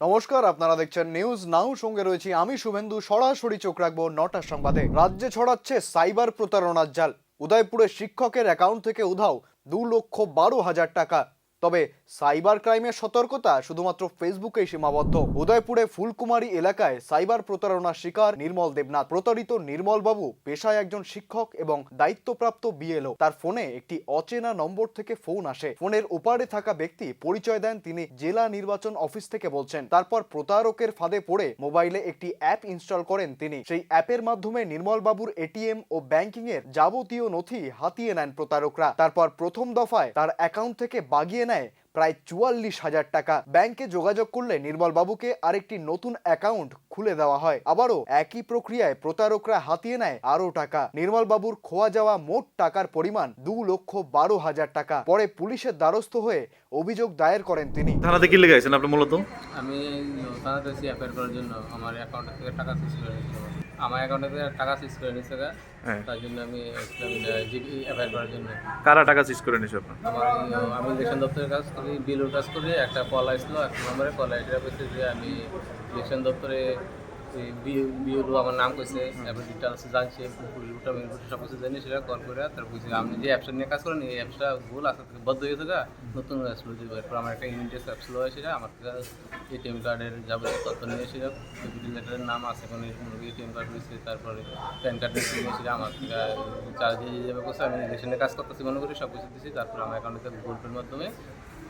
নমস্কার, আপনারা দেখছেন নিউজ নাও, সঙ্গে রয়েছি আমি শুভেন্দু। সরাসরি চোখ রাখবো 9টার সংবাদে। রাজ্যে ছড়াচ্ছে সাইবার প্রতারণার জাল। উদয়পুরে শিক্ষকের অ্যাকাউন্ট থেকে উধাও 2,12,000 টাকা। তবে সাইবার ক্রাইমের সতর্কতা শুধুমাত্র ফেসবুকেই সীমাবদ্ধ। উদয়পুরে ফুলকুমারী এলাকায় সাইবার প্রতারণার শিকার নির্মল দেবনাথ। প্রতারিত নির্মল বাবু পেশায় একজন শিক্ষক এবং দায়িত্বপ্রাপ্ত বিএলও। তার ফোনে একটি অচেনা নম্বর থেকে ফোন আসে। ফোনের ওপারে থাকা ব্যক্তি পরিচয় দেন তিনি জেলা নির্বাচন অফিস থেকে বলছেন। তারপর প্রতারকের ফাঁদে পড়ে মোবাইলে একটি অ্যাপ ইনস্টল করেন তিনি। সেই অ্যাপের মাধ্যমে নির্মল বাবুর এটিএম ও ব্যাংকিং এর যাবতীয় নথি হাতিয়ে নেন প্রতারকরা। তারপর প্রথম দফায় তার অ্যাকাউন্ট থেকে বাগিয়ে নেয় প্রায় 44,000 টাকা। ব্যাংকে যোগাযোগ করলে নির্মল বাবুকে আরেকটি নতুন অ্যাকাউন্ট খুলে দেওয়া হয়। আবারও একই প্রক্রিয়ায় প্রতারকরা হাতিয়ে নেয় আরো টাকা। নির্মল বাবুর খোয়া যাওয়া মোট টাকার পরিমাণ 2,12,000 টাকা। পরে পুলিশের দ্বারস্থ হয়ে অভিযোগ দায়ের করেন তিনি। থানাতে কি লেগে আছেন আপনি মূলত? আমি থানাতে এসেছি অ্যাপ্লাই করার জন্য। আমার অ্যাকাউন্ট থেকে টাকা সুইচ করে নিয়েছিল। আমার অ্যাকাউন্ট থেকে টাকা সুইচ করে নিয়েছে, তার জন্য আমি অ্যাপ্লাই করার জন্য। কারা টাকা সিজ করে নিয়েছে আপনার? আমি ইলেকশন দপ্তরের কাজ করি, বিলুর কাজ করি। একটা কল আসলো, এক নম্বরে কল এটা বলছে যে আমি ইলেকশন দপ্তরে বিএলও আমার নাম কইছে, তারপর ডিটেলস জানছে, সব কিছু জানি। সেটা কল করে তারপর বুঝছি আপনি যে অ্যাপসটা নিয়ে কাজ করেন এই অ্যাপসটা ভুল আসা থেকে বদ্ধ হয়ে গেছে, নতুন আসলো। এরপর আমার একটা ইউনিটেস অ্যাপস লো সেটা আমার এটিএম কার্ডের যাবতীয় তথ্য নিয়ে সেটা লেটারের নাম আছে, কোনো এটিএম কার্ড রয়েছে, তারপরে প্যান কার্ড নিয়ে সেটা আমার চার্জ দিয়ে যাবে করছে। আমি ইলেকশনে কাজ করতেছি মনে করি, সব কিছু দিচ্ছি। তারপর আমার অ্যাকাউন্টে গুগল পের মাধ্যমে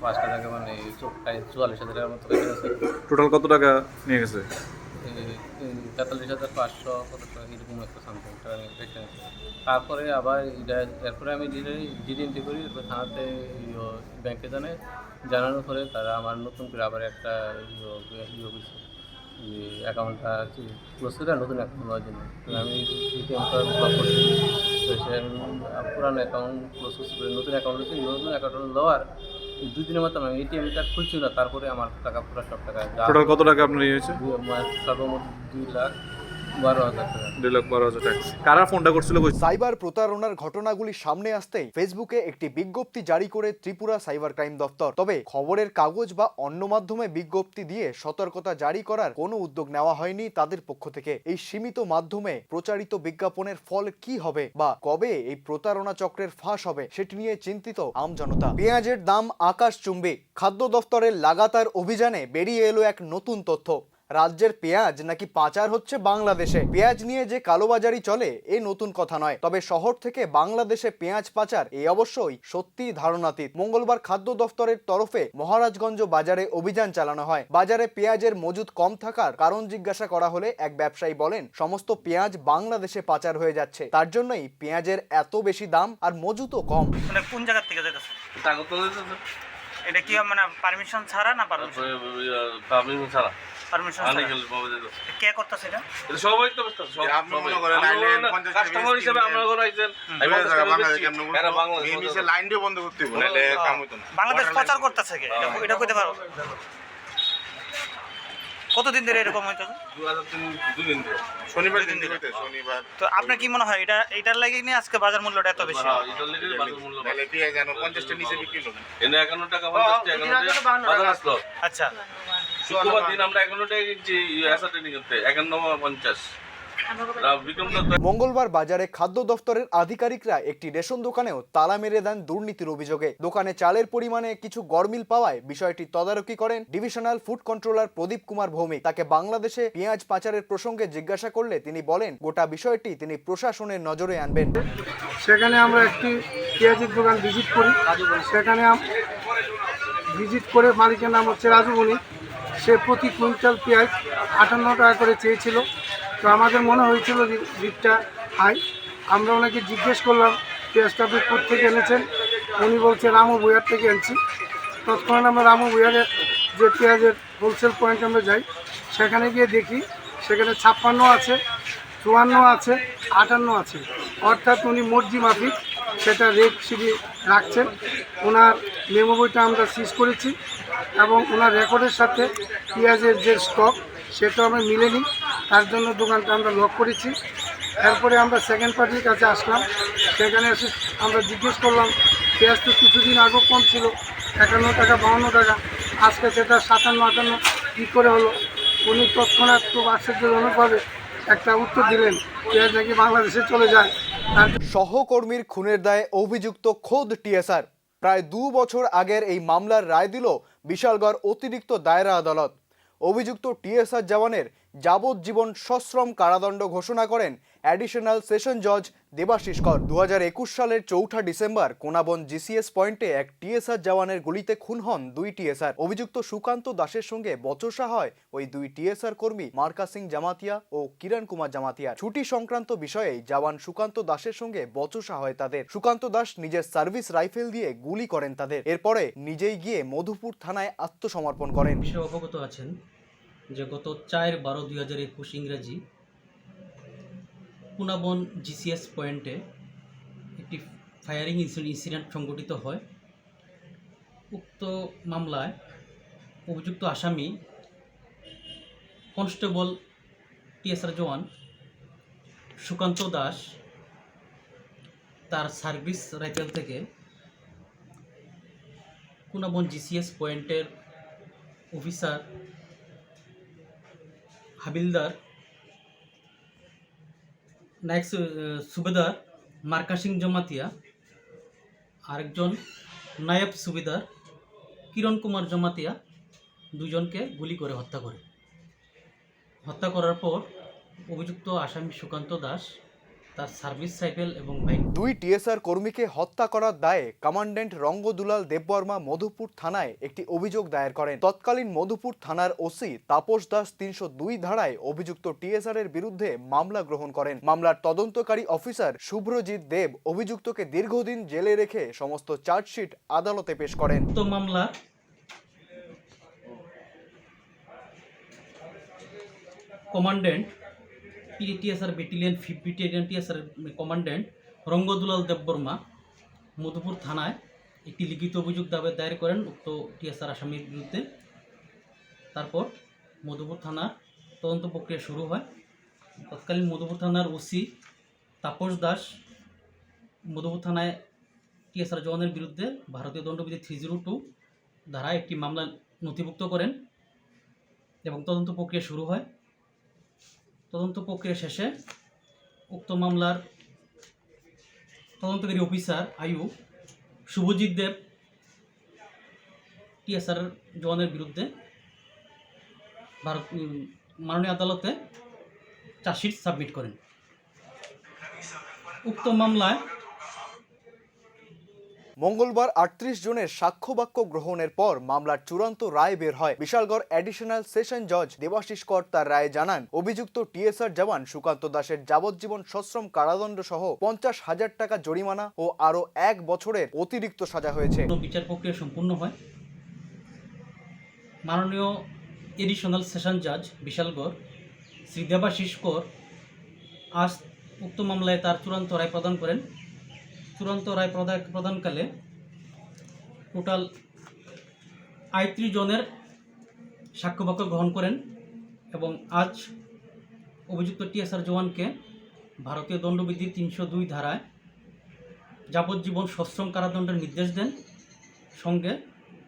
5 টাকা মানে 44,000 টাকার মতো পেয়ে গেছে। টোটাল কত টাকা নিয়ে গেছে? 43,500 কত টাকা এরকম একটা সামথিং টাকা রেখে। তারপরে আবার এরপরে আমি ডিডি এন্ট্রি করি। এরপর থানাতে ব্যাংকে জানানোর পরে তারা আমার নতুন করে আবার একটা অ্যাকাউন্টটা ক্লোজ করে নতুন অ্যাকাউন্ট নেওয়ার জন্য আমি এটিএমটা ব্লক করছি। তো সে পুরানো অ্যাকাউন্ট ক্লোজ করে নতুন অ্যাকাউন্ট হচ্ছে। নতুন অ্যাকাউন্ট দেওয়ার 2 দিনের মতো আমি এটিএম কার্ড খুলছি না। তারপরে আমার টাকা পুরো সব টাকা টোটাল কত টাকা আপনার নিয়ে হয়েছে? সর্বমোট 2,12,000 টাকা। 2,12,000 টাকা। কারা ফোনটা করছিল? সাইবার প্রতারণার ঘটনাগুলি সামনে আসতেই ফেসবুকে একটি বিজ্ঞপ্তি জারি করে ত্রিপুরা সাইবার ক্রাইম দপ্তর। তবে খবরের কাগজ বা অন্য মাধ্যমে বিজ্ঞপ্তি দিয়ে সতর্কতা জারি করার কোনো উদ্যোগ নেওয়া হয়নি তাদের পক্ষ থেকে। এই সীমিত মাধ্যমে প্রচারিত বিজ্ঞাপনের ফল কি হবে বা কবে এই প্রতারণা চক্রের ফাঁস হবে সেটি নিয়ে চিন্তিত আমজনতা। পেঁয়াজের দাম আকাশচুম্বী। খাদ্য দফতরের লাগাতার অভিযানে বেরিয়ে এলো এক নতুন তথ্য। রাজ্যের পেঁয়াজ নাকি পাচার হচ্ছে বাংলাদেশে। পেঁয়াজ নিয়ে যে কালোবাজারি চলে এ নতুন কথা নয়, তবে শহর থেকে বাংলাদেশে পেঁয়াজ পাচার এ অবশ্যই সত্যি ধারণাতীত। মঙ্গলবার খাদ্য দফতরের তরফে মহারাজগঞ্জ বাজারে অভিযান চালানো হয়। বাজারে পেঁয়াজের মজুদ কম থাকার কারণ জিজ্ঞাসা করা হলে এক ব্যবসায়ী বলেন সমস্ত পেঁয়াজ বাংলাদেশে পাচার হয়ে যাচ্ছে, তার জন্যই পেঁয়াজের এত বেশি দাম আর মজুদও কম। মানে কোন জায়গা থেকে যেতেছে? এটা কি মানে পারমিশন ছাড়া না পারমিশন ছাড়া? পারমিশন কে করতেছে এটা? এটা সবাই তো আপনি মনে করেন কাস্টমার হিসেবে আমরা করে আইছেন বাংলাদেশ লাইন দিয়ে বন্ধ করতে হবে, নালে কাম হইতো না। বাংলাদেশ প্রচার করতেছে কে? এটা কইতে পারো? কতদিন ধরে এরকম হইতেছে? 2 দিন ধরে, শনিবার দিন হইতে। শনিবার তো আপনার কি মনে হয় এটার লাগি নিয়ে আজকে বাজার মূল্যটা এত বেশি? হ্যাঁ, এটার লাগি বাজার মূল্য নালে পেঁয়াজ জানো 50 টাকা নিচে বিক্রি হলো না। এনে 51 টাকা 50 টাকা বাজার আসলো। আচ্ছা, শুক্রবার দিন আমরা 51 টাকা কিনছি, এসা ট্রেনিং করতে 51.50। মঙ্গলবার বাজারে খাদ্য দফতরের আধিকারিকরা একটি রেশন দোকানেও তালা মেরে দেন দুর্নীতির অভিযোগে। দোকানে চালের পরিমাণে কিছু গরমিল পাওয়ায় বিষয়টি তদারকি করেন ডিভিশনাল ফুড কন্ট্রোলার প্রদীপ কুমার ভৌমিক। তাকে বাংলাদেশে পেঁয়াজ পাচারের প্রসঙ্গে জিজ্ঞাসা করলে তিনি বলেন গোটা বিষয়টি তিনি প্রশাসনের নজরে আনবেন। সেখানে আমরা একটি পেঁয়াজের দোকান ভিজিট করি। সেখানে ভিজিট করে মালিকের নাম হচ্ছে রাজু বণিক। সে প্রতি কুইন্টাল পেঁয়াজ 58 টাকা করে চেয়েছিল। তো আমাদের মনে হয়েছিল রেটটা হাই। আমরা ওনাকে জিজ্ঞেস করলাম পেঁয়াজটা আপনি কোথেকে এনেছেন? উনি বলছে রামু বুয়ার থেকে আনছি। তৎক্ষণাৎ আমরা রামু বুয়ারের যে পেঁয়াজের হোলসেল পয়েন্ট আমরা যাই, সেখানে গিয়ে দেখি সেখানে 56 আছে, 54 আছে, 58 আছে। অর্থাৎ উনি মর্জি মাফিক সেটা রেট সিডি রাখছেন। ওনার মেমো বইটা আমরা সিজ করেছি এবং ওনার রেকর্ডের সাথে পেঁয়াজের যে স্টক সেটা আমরা মিলেনি, তার জন্য দোকানটা আমরা লক করেছি। এরপরে আমরা সেকেন্ড পার্টির কাছে আসলাম। সেখানে এসে আমরা জিজ্ঞেস করলাম পেঁয়াজ তো কিছুদিন আগেও কম ছিল, 51 টাকা 52 টাকা, আজকে সেটা 57, 58 কী করে হলো? উনি তৎক্ষণাৎ খুব আশ্চর্যজনকভাবে একটা উত্তর দিলেন, পেঁয়াজ নাকি বাংলাদেশে চলে যায়। তার সহকর্মীর খুনের দায়ে অভিযুক্ত খোদ টিএসআর। প্রায় 2 বছর আগের এই মামলার রায় দিল বিশালগড় অতিরিক্ত দায়রা আদালত। অভিযুক্ত টিএসআর জওয়ানের যাবজ্জীবন সশ্রম কারাদণ্ড ঘোষণা করেন অ্যাডিশনাল সেশন জজ দেবাশিস কর। 2021 সালের 4 ডিসেম্বর কোনাবন জিসিএস পয়েন্টে এক টিএসআর জওয়ানের গুলিতে খুন হন 2 টিএসআর। অভিযুক্ত সুকান্ত দাসের সঙ্গে বচসা হয় ওই 2 টিএসআর কর্মী মার্কা সিং জামাতিয়া ও কিরণ কুমার জামাতিয়া। ছুটি সংক্রান্ত বিষয়ে জওয়ান সুকান্ত দাসের সঙ্গে বচসা হয় তাদের। সুকান্ত দাস নিজের সার্ভিস রাইফেল দিয়ে গুলি করেন তাদের। এরপরে নিজেই গিয়ে মধুপুর থানায় আত্মসমর্পণ করেন। বিষয়ে অবগত আছেন যে গত 4/12/2021 ইংরেজি পুনাবন জিসিএস পয়েন্টে একটি ফায়ারিং ইনসিডেন্ট সংঘটিত হয়। উক্ত মামলায় অভিযুক্ত আসামি কনস্টেবল টিএসআর জওয়ান সুকান্ত দাস তার সার্ভিস রাইফেল থেকে পুনাবন জিসিএস পয়েন্টের অফিসার হাবিলদার নায়ক সুবেদার মার্কা সিং জমাতিয়া, আরেকজন নায়ব সুবেদার কিরণ কুমার জমাতিয়া, দুজনকে গুলি করে হত্যা করে। হত্যা করার পর অভিযুক্ত আসামি সুকান্ত দাস তার সার্ভিস রাইফেল এবং বাইক 2 টিএসআর কর্মীকে হত্যা করার দায়ে কমান্ড্যান্ট রঙ্গদুলাল দেববর্মা মধুপুর থানায় একটি অভিযোগ দায়ের করেন। তৎকালীন মধুপুর থানার ওসি তাপস দাস 302 ধারায় অভিযুক্ত টিএসআর এর বিরুদ্ধে মামলা গ্রহণ করেন। মামলার তদন্তকারী অফিসার শুভ্রজিৎ দেব অভিযুক্তকে দীর্ঘদিন জেলে রেখে সমস্ত চার্জশিট আদালতে পেশ করেন। উক্ত মামলা commandant TSR battalion 5 battalion TSR commandant Rangadulal Debbarma Madhupur থানায় একটি লিখিত অভিযোগ দায়ের করেন উক্ত টিএসআর আসামির বিরুদ্ধে। তারপর মধুপুর থানার তদন্ত প্রক্রিয়া শুরু হয়। তৎকালীন মধুপুর থানার ওসি তাপস দাস মধুপুর থানায় টিএসআর জওয়ানের বিরুদ্ধে ভারতীয় দণ্ডবিধি 302 ধারায় একটি মামলা নথিভুক্ত করেন এবং তদন্ত প্রক্রিয়া শুরু হয়। তদন্ত প্রক্রিয়া শেষে উক্ত মামলার তদন্তকারী অফিসার আয়ু শুভজিৎ দেব টিএসআর জওয়ানের বিরুদ্ধে মাননীয় আদালতে চার্জশিট সাবমিট করেন। উক্ত মামলায় মঙ্গলবার 38 জনের সাক্ষ্য বাক্য গ্রহণের পর মামলার চূড়ান্ত রায় বের হয়। বিশালগড় অ্যাডিশনাল সেশন জজ দেবাশিস কর তার রায়ে জানান, অভিযুক্ত টিএসআর জওয়ান সুকান্ত দাসের যাবজ্জীবন সশ্রম কারাদণ্ড সহ 50,000 টাকা জরিমানা ও আরও 1 বছরের অতিরিক্ত সাজা হয়েছে। বিচার প্রক্রিয়া সম্পূর্ণ হয়। মাননীয় এডিশনাল সেশন জজ বিশালগড় শ্রী দেবাশিস কর আজ উক্ত মামলায় তার চূড়ান্ত রায় প্রদান করেন। চূড়ান্ত রায় প্রদানকালে টোটাল 38 জনের সাক্ষ্যবাক্য গ্রহণ করেন এবং আজ অভিযুক্ত টিএসআর জওয়ানকে ভারতীয় দণ্ডবিধি 302 ধারায় যাবজ্জীবন সশ্রম কারাদণ্ডের নির্দেশ দেন, সঙ্গে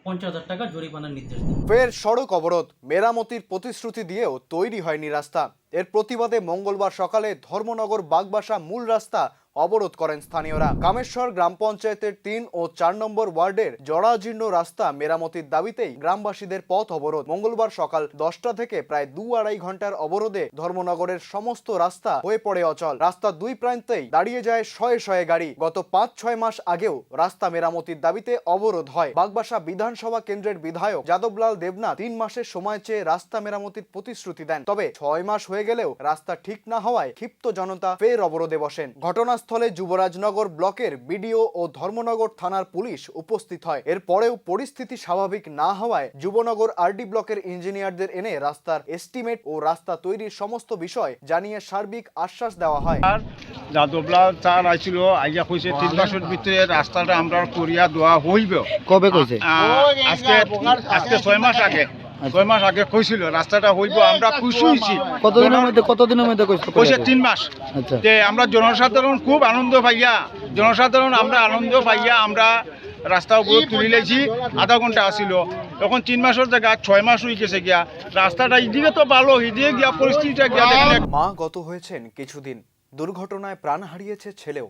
50,000 টাকা জরিমানার নির্দেশ দেন। ফের সড়ক অবরোধ, মেরামতির প্রতিশ্রুতি দিয়েও তৈরি হয়নি রাস্তা। এর প্রতিবাদে মঙ্গলবার সকালে ধর্মনগর বাগবাসা মূল রাস্তা অবরোধ করেন স্থানীয়রা। কামেশ্বর গ্রাম পঞ্চায়েতের 3 ও 4 নম্বর ওয়ার্ডের জরাজীর্ণ রাস্তা মেরামতির দাবিতেই গ্রামবাসীদের পথ অবরোধ। মঙ্গলবার সকাল 10টা থেকে প্রায় 2-2.5 ঘন্টার অবরোধে ধর্মনগরের সমস্ত রাস্তা হয়ে পড়ে অচল। রাস্তার 2 প্রান্তেই দাঁড়িয়ে যায় শয়ে শয়ে গাড়ি। গত 5-6 মাস আগেও রাস্তা মেরামতির দাবিতে অবরোধ হয়। বাগবাসা বিধানসভা কেন্দ্রের বিধায়ক যাদবলাল দেবনাথ 3 মাসের সময় চেয়ে রাস্তা মেরামতির প্রতিশ্রুতি দেন, তবে 6 মাস হয়ে গেলেও রাস্তা ঠিক না হওয়ায় ক্ষিপ্ত জনতা ফের অবরোধে বসেন। ঘটনাস্থলে যুবরাজনগর ব্লকের বিডিও ও ধর্মনগর থানার পুলিশ উপস্থিত হয়। এরপরেও পরিস্থিতি স্বাভাবিক না হওয়ায় যুবনগর আরডি ব্লকের ইঞ্জিনিয়ারদের এনে রাস্তার এস্টিমেট ও রাস্তা তৈরির সমস্ত বিষয় জানিয়ে সার্বিক আশ্বাস দেওয়া হয়। যাদবলাল স্যার আইছিল, আইয়া কইছে 3 মাসের ভিতরে রাস্তাটা আমরা করিয়া দেওয়া হইব। কবে কইছে? আজকে 6 মাস আগে 6 মাস আগে কইছিল রাস্তাটা হইব, আমরা খুশি হইছি। কতদিনের মধ্যে কইছে 3 মাস। তে আমরা জনসাধারণ খুব আনন্দ পাইয়া আমরা আনন্দ পাইয়া আমরা রাস্তা উপর তুলি লাইছি। আধা ঘন্টা আসিল, এখন 3 মাসের জায়গা 6 মাস হয়ে গেছে গিয়া রাস্তাটা এদিকে তো ভালো এদিকে গিয়া পরিস্থিতিটা গিয়া দেখেন মা গত হয়েছেন কিছুদিন, দুর্ঘটনায় প্রাণ হারিয়েছে ছেলেও।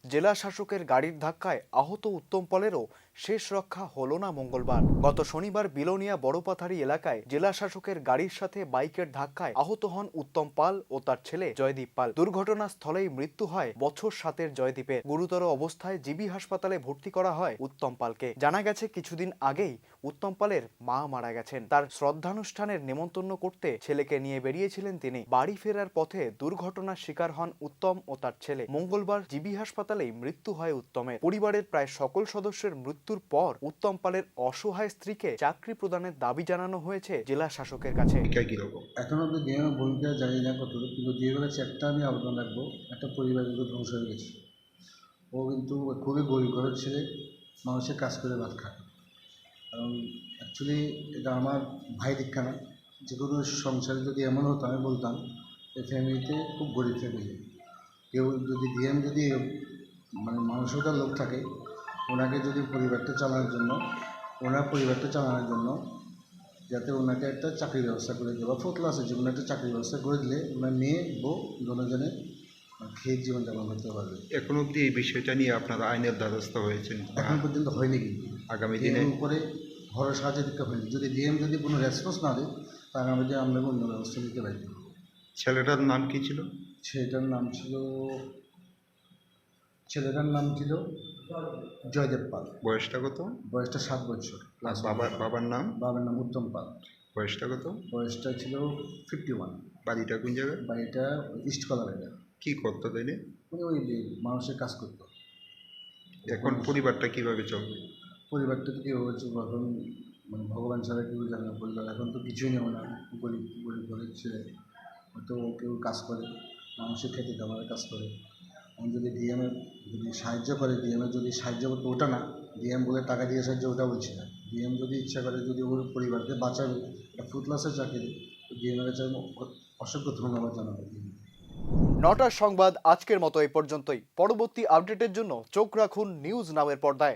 জেলা শাসকের গাড়ির ধাক্কায় আহত উত্তম পালেরও শেষ রক্ষা হলো না মঙ্গলবার। গত শনিবার বিলোনিয়া বড়পাথারি এলাকায় জেলা শাসকের গাড়ির সাথে বাইকের ধাক্কায় আহত হন উত্তম পাল ও তার ছেলে জয়দীপ পাল। দুর্ঘটনাস্থলেই মৃত্যু হয় বছর 7-এর জয়দীপের। গুরুতর অবস্থায় জিবি হাসপাতালে ভর্তি করা হয় উত্তম পালকে। জানা গেছে কিছুদিন আগেই উত্তম পালের মা মারা গেছেন। তার শ্রদ্ধানুষ্ঠানের নেমন্তন্ন করতে ছেলেকে নিয়ে বেরিয়েছিলেন তিনি। বাড়ি ফেরার পথে দুর্ঘটনার শিকার হন উত্তম ও তার ছেলে। মঙ্গলবার জিবি হাসপাতালেই মৃত্যু হয় উত্তমের। পরিবারের প্রায় সকল সদস্যের মৃত্যুর পর উত্তম পালের অসহায় স্ত্রীকে চাকরি প্রদানের দাবি জানানো হয়েছে জেলা শাসকের কাছে। এখন অব্দি ডিএমের ভূমিকা জানি না কতটুকু, কিন্তু ডিএমের কাছে একটা আমি আবেদন রাখবো, একটা পরিবার কিন্তু ধ্বংস হয়ে গেছে। ও কিন্তু খুবই গরিব ঘরের ছেলে, মানুষের কাজ করে ভাত খায়। কারণ অ্যাকচুয়ালি এটা আমার ভাই দীক্ষা না, যে কোনো সংসারে যদি এমন হতো আমি বলতাম এই ফ্যামিলিতে খুব গরিব ফ্যামিলি। কেউ যদি ডিএম যদি মানে মানসিকতার লোক থাকে, ওনাকে যদি পরিবারটা চালানোর জন্য যাতে ওনাকে একটা চাকরির ব্যবস্থা করে দেওয়া, 4th ক্লাসের জীবনে একটা চাকরির ব্যবস্থা করে দিলে ওনার মেয়ে বউ দুজনে খেয়ে জীবনযাপন করতে পারবে। এখন অবধি এই বিষয়টা নিয়ে আপনারা আইনের দ্বারস্থ হয়েছেন? এখন পর্যন্ত হয়নি, কিন্তু আগামী দিনে উপরে ভরসা দিতে হয়নি। যদি ডিএম যদি কোনো রেসপন্স না দেয়, তা আগামী দিনে আমরা অন্য ব্যবস্থা নিতে পারি। ছেলেটার নাম কি ছিল? ছেলেটার নাম ছিল জয়দেব পাল। বয়সটা কত? বয়সটা 7 বছর। আর বাবার নাম? বাবার নাম উত্তম পাল। বয়সটা কত? বয়সটা ছিল 51। বাড়িটা কোন জায়গায়? বাড়িটা ইস্ট কলার। এটা কি করতো তাইলে? মানে ওই মানুষের কাজ করতো। এখন পরিবারটা কিভাবে চলবে? পরিবারটা তো কীভাবে হচ্ছে এখন, মানে ভগবান ছাড়া কেউ জানে না পরিবার। এখন তো কিছুই নেই না, গরিব ঘরের ছেলে, হয়তো কেউ কাজ করে, মানুষের খেতে খাবারের কাজ করে। এখন যদি ডিএমের যদি সাহায্য করে, ডিএমের যদি সাহায্য করতো, ওটা না ডিএম বলে টাকা দিয়ে সাহায্য, ওটা বলছি না। ডিএম যদি ইচ্ছা করে, যদি ওর পরিবারকে বাঁচাবে, একটা 4th ক্লাসের চাকরি, ডিএমের কাছে অসংখ্য ধন্যবাদ জানাবো। 9টার সংবাদ আজকের মতো এই পর্যন্তই। পরবর্তী আপডেটের জন্য চোখ রাখুন নিউজ নামের পর্দায়।